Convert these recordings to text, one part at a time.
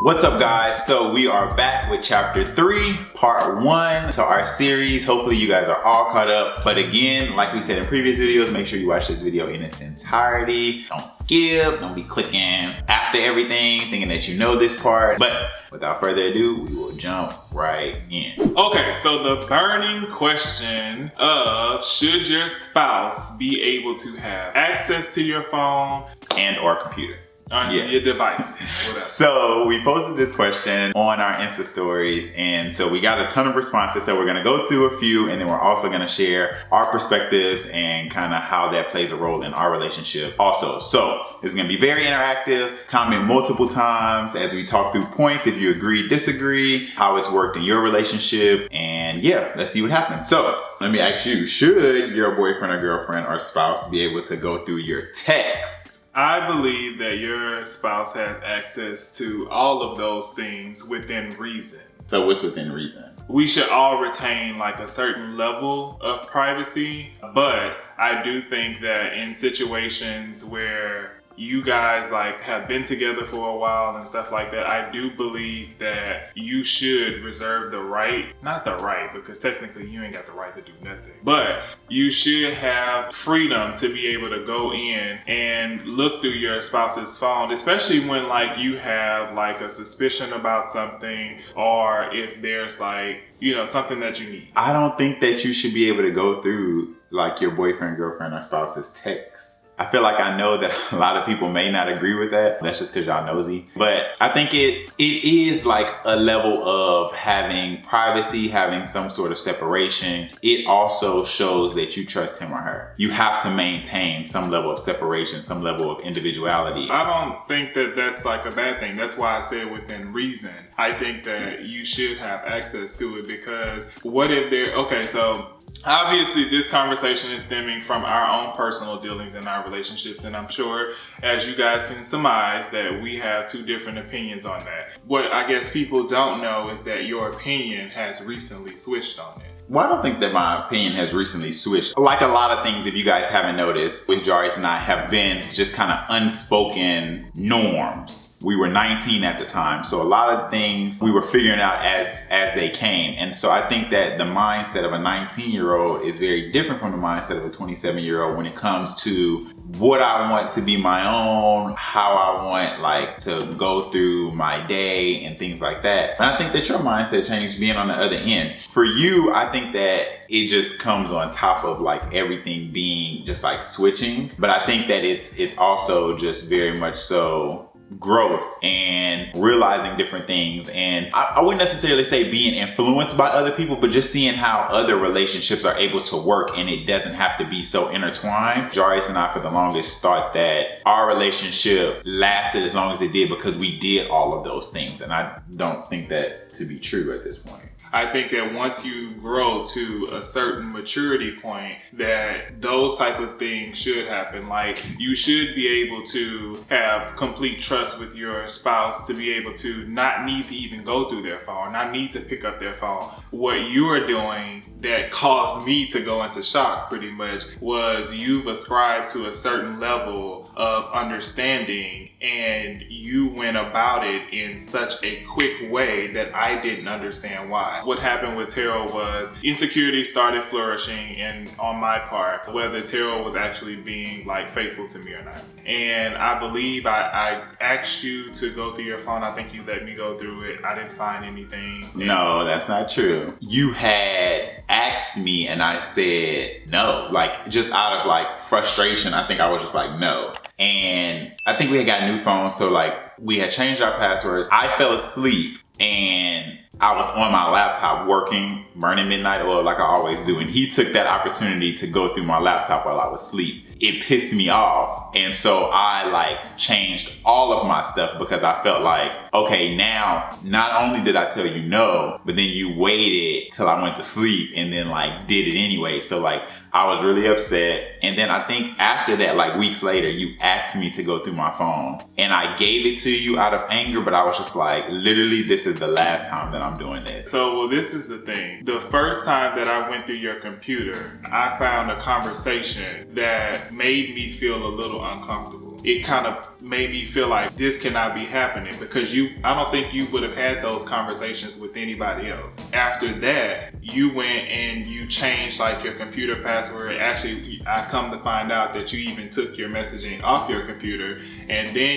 What's up, guys? So we are back with chapter 3, part 1 to our series. Hopefully you guys are all caught up. But again, like we said in previous videos, make sure you watch this video in its entirety. Don't skip, don't be clicking after everything, thinking that you know this part. But without further ado, we will jump right in. Okay, so the burning question of should your spouse be able to have access to your phone and or computer. On your devices, whatever. So we posted this question on our Insta stories, and so we got a ton of responses. So we're gonna go through a few, and then we're also gonna share our perspectives and kind of how that plays a role in our relationship also. So it's gonna be very interactive. Comment multiple times as we talk through points, if you agree, disagree, how it's worked in your relationship, and yeah, let's see what happens. So let me ask you, should your boyfriend or girlfriend or spouse be able to go through your text? I believe that your spouse has access to all of those things within reason. So what's within reason? We should all retain like a certain level of privacy, but I do think that in situations where you guys like have been together for a while and stuff like that, I do believe that you should reserve the right, not the right, because technically you ain't got the right to do nothing, but you should have freedom to be able to go in and look through your spouse's phone, especially when like you have like a suspicion about something, or if there's like, you know, something that you need. I don't think that you should be able to go through like your boyfriend, girlfriend, or spouse's text. I feel like I know that a lot of people may not agree with that. That's just because y'all nosy. But I think it is like a level of having privacy, having some sort of separation. It also shows that you trust him or her. You have to maintain some level of separation, some level of individuality. I don't think that that's like a bad thing. That's why I said within reason. I think that you should have access to it, because what if so obviously this conversation is stemming from our own personal dealings in our relationships, and I'm sure as you guys can surmise that we have two different opinions on that. What I guess people don't know is that your opinion has recently switched on it. Well, I don't think that my opinion has recently switched. Like a lot of things, if you guys haven't noticed, with Jarius and I have been just kind of unspoken norms. We were 19 at the time, so a lot of things we were figuring out as they came. And so I think that the mindset of a 19-year-old is very different from the mindset of a 27-year-old when it comes to what I want to be my own, how I want like to go through my day and things like that. And I think that your mindset changed being on the other end. For you, I think that it just comes on top of like everything being just like switching. But I think that it's also just very much so growth and realizing different things. And I wouldn't necessarily say being influenced by other people, but just seeing how other relationships are able to work and it doesn't have to be so intertwined. Jarius and I for the longest thought that our relationship lasted as long as it did because we did all of those things. And I don't think that to be true at this point. I think that once you grow to a certain maturity point, that those type of things should happen. Like you should be able to have complete trust with your spouse to be able to not need to even go through their phone, not need to pick up their phone. What you are doing that caused me to go into shock pretty much was you've ascribed to a certain level of understanding and you went about it in such a quick way that I didn't understand why. What happened with Terrell was insecurity started flourishing, and on my part, whether Terrell was actually being like faithful to me or not. And I believe I asked you to go through your phone. I think you let me go through it. I didn't find anything. No, that's not true. You had asked me and I said no, like just out of like frustration. I think I was just like no. And I think we had got new phones, so like we had changed our passwords. I fell asleep and I was on my laptop working, burning midnight oil like I always do. And he took that opportunity to go through my laptop while I was asleep. It pissed me off. And so I like changed all of my stuff because I felt like, okay, now not only did I tell you no, but then you waited till I went to sleep and then like did it anyway. So like I was really upset. And then I think after that, like weeks later, you asked me to go through my phone and I gave it to you out of anger, but I was just like, literally, this is the last time that I'm doing this. So, well, this is the thing. The first time that I went through your computer, I found a conversation that made me feel a little uncomfortable. it kind of made me feel like this cannot be happening, because I don't think you would have had those conversations with anybody else. After that, you went and you changed like your computer password. Actually, I come to find out that you even took your messaging off your computer, and then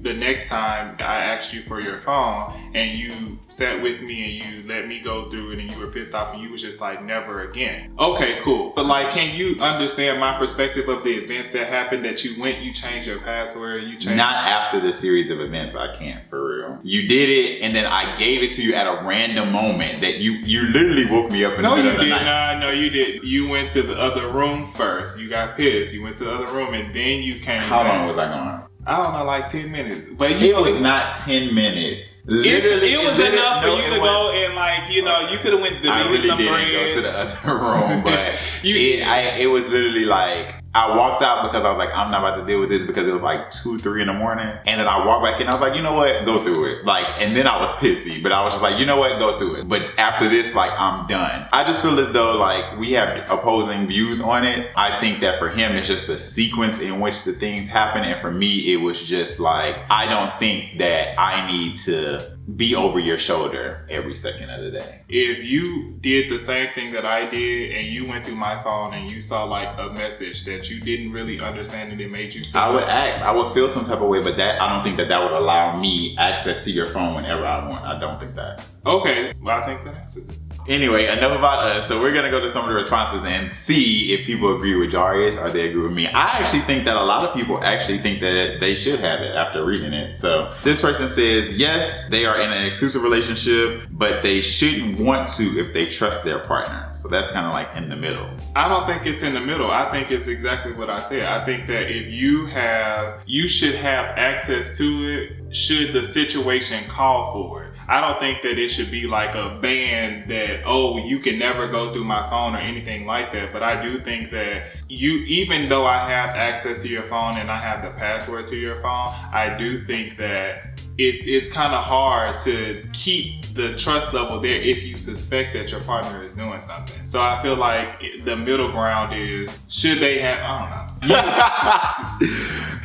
the next time I asked you for your phone and you sat with me and you let me go through it and you were pissed off and you was just like, never again. Okay, cool. But like, can you understand my perspective of the events that happened, that you changed your password, you changed? Not after the series of events, I can't, for real. You did it, and then I gave it to you at a random moment that you literally woke me up in the middle of the night. No, you didn't. You went to the other room first. You got pissed. You went to the other room and then you came How back. long was I gone? I don't know, like 10 minutes. But it was not 10 minutes. Literally, it was enough for you to go and like, you know, you could have went to I really some didn't breads. go to the other room, but it was literally like, I walked out because I was like, I'm not about to deal with this, because it was like 2, 3 in the morning. And then I walked back in, I was like, you know what, go through it. Like, and then I was pissy, but I was just like, you know what, go through it. But after this, like, I'm done. I just feel as though like we have opposing views on it. I think that for him, it's just the sequence in which the things happen. And for me, it was just like, I don't think that I need to be over your shoulder every second of the day. If you did the same thing that I did and you went through my phone and you saw like a message that you didn't really understand and it made you feel, I would ask, I would feel some type of way, but I don't think that would allow me access to your phone whenever I want. I don't think that. Okay, well, I think that answers it. Anyway, enough about us. So we're gonna go to some of the responses and see if people agree with Jarius or they agree with me. I actually think that a lot of people actually think that they should have it after reading it. So this person says, yes, they are in an exclusive relationship, but they shouldn't want to if they trust their partner. So that's kind of like in the middle. I don't think it's in the middle. I think it's exactly what I said. I think that if you should have access to it should the situation call for it. I don't think that it should be like a ban that, oh, you can never go through my phone or anything like that. But I do think that even though I have access to your phone and I have the password to your phone, I do think that it's kind of hard to keep the trust level there if you suspect that your partner is doing something. So I feel like the middle ground is, should they have, I don't know.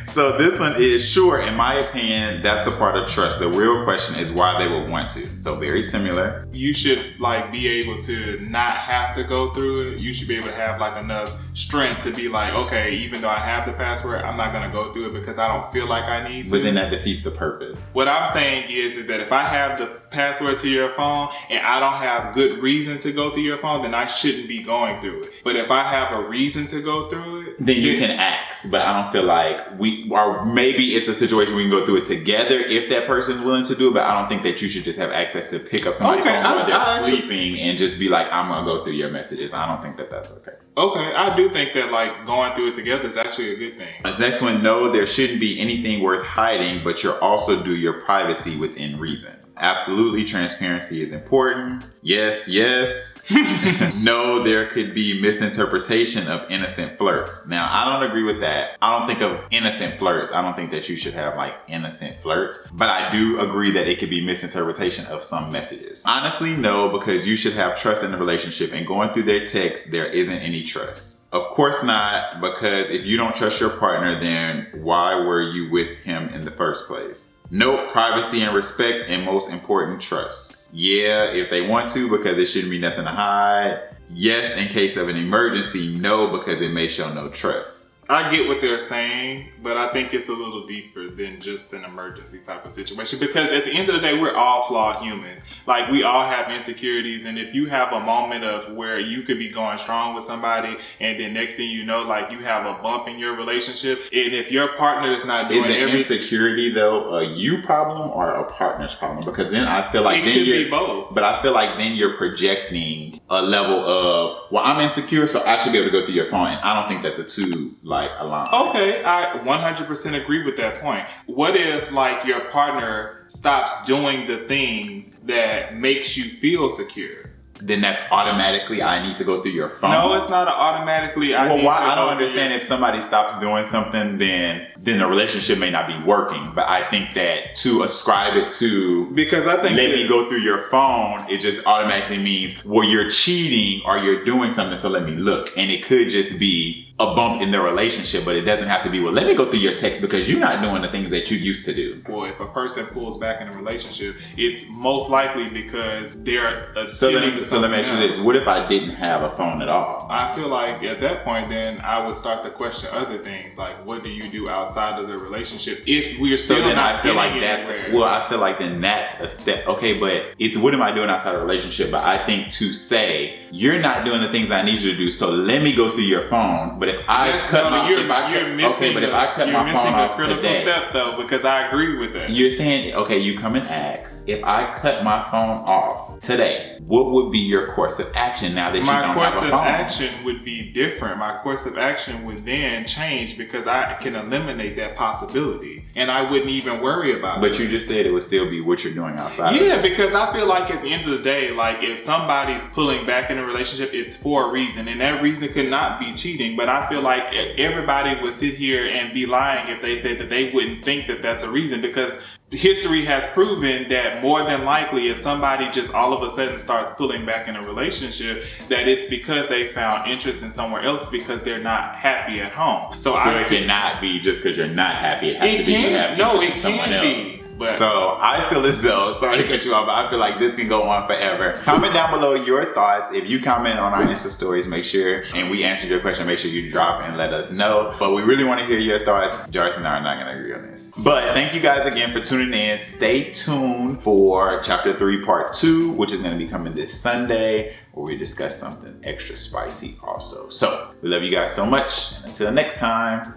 So this one is, sure, in my opinion, that's a part of trust. The real question is why they would want to. So very similar. You should like be able to not have to go through it. You should be able to have like enough strength to be like, okay, even though I have the password, I'm not gonna go through it because I don't feel like I need to. But then that defeats the purpose. What I'm saying is that if I have the password to your phone and I don't have good reason to go through your phone, then I shouldn't be going through it. But if I have a reason to go through it, then you can ask. But I don't feel like or maybe it's a situation we can go through it together if that person's willing to do it, but I don't think that you should just have access to pick up somebody's phone while they're sleeping and just be like, I'm gonna go through your messages. I don't think that that's okay. Okay, I do think that like going through it together is actually a good thing. This next one, no, there shouldn't be anything worth hiding, but you'll also do your privacy within reason. Absolutely, transparency is important. Yes, yes. No, there could be misinterpretation of innocent flirts. Now, I don't agree with that. I don't think of innocent flirts. I don't think that you should have like innocent flirts, but I do agree that it could be misinterpretation of some messages. Honestly, no, because you should have trust in the relationship, and going through their texts, there isn't any trust. Of course not, because if you don't trust your partner, then why were you with him in the first place? Nope, privacy and respect, and most important, trust. Yeah, if they want to, because it shouldn't be nothing to hide. Yes, in case of an emergency. No, because it may show no trust. I get what they're saying, but I think it's a little deeper than just an emergency type of situation, because at the end of the day, we're all flawed humans. Like, we all have insecurities, and if you have a moment of where you could be going strong with somebody, and then next thing you know, like, you have a bump in your relationship, and if your partner is not doing everything... Is the insecurity, though, a you problem or a partner's problem? Because then I feel like... It could be both. But I feel like then you're projecting a level of, well, I'm insecure, so I should be able to go through your phone, and I don't think that the two, like, align. Okay, I 100% agree with that point. What if like your partner stops doing the things that makes you feel secure? Then that's automatically I need to go through your phone. No, it's not automatically I need to I don't go understand if somebody stops doing something, then the relationship may not be working. But I think that to ascribe it to, because I think let me go through your phone, it just automatically means, well, you're cheating or you're doing something, so let me look. And it could just be a bump in their relationship, but it doesn't have to be, well, let me go through your text because you're not doing the things that you used to do. Well, if a person pulls back in a relationship, it's most likely because they're So let me ask you this. What if I didn't have a phone at all? I feel like at that point, then I would start to question other things, like what do you do outside of the relationship if we're still then not I feel like anywhere? I feel like then that's a step. Okay, but it's what am I doing outside of the relationship? But I think to say, you're not doing the things I need you to do, so let me go through your phone. But if I cut my phone off critical today, step though, because I agree with that. you're saying, okay, you come and ask, if I cut my phone off today, what would be your course of action now that you don't have a phone? My course of action would be different. My course of action would then change because I can eliminate that possibility and I wouldn't even worry about it. But you just said it would still be what you're doing outside. Yeah, because I feel like at the end of the day, like if somebody's pulling back in a relationship, it's for a reason, and that reason could not be cheating. But I feel like everybody would sit here and be lying if they said that they wouldn't think that that's a reason, because history has proven that more than likely if somebody just all of a sudden starts pulling back in a relationship, that it's because they found interest in somewhere else because they're not happy at home. So it cannot be just because you're not happy. It has to be you have interest in someone else. But so I feel as though, sorry to cut you off, but I feel like this can go on forever. Comment down below your thoughts. If you comment on our Insta stories, make sure, and we answered your question, make sure you drop and let us know. But we really want to hear your thoughts. Jarvis and I are not going to agree on this. But thank you guys again for tuning in. Stay tuned for chapter 3, part 2, which is going to be coming this Sunday, where we discuss something extra spicy also. So we love you guys so much. And until next time.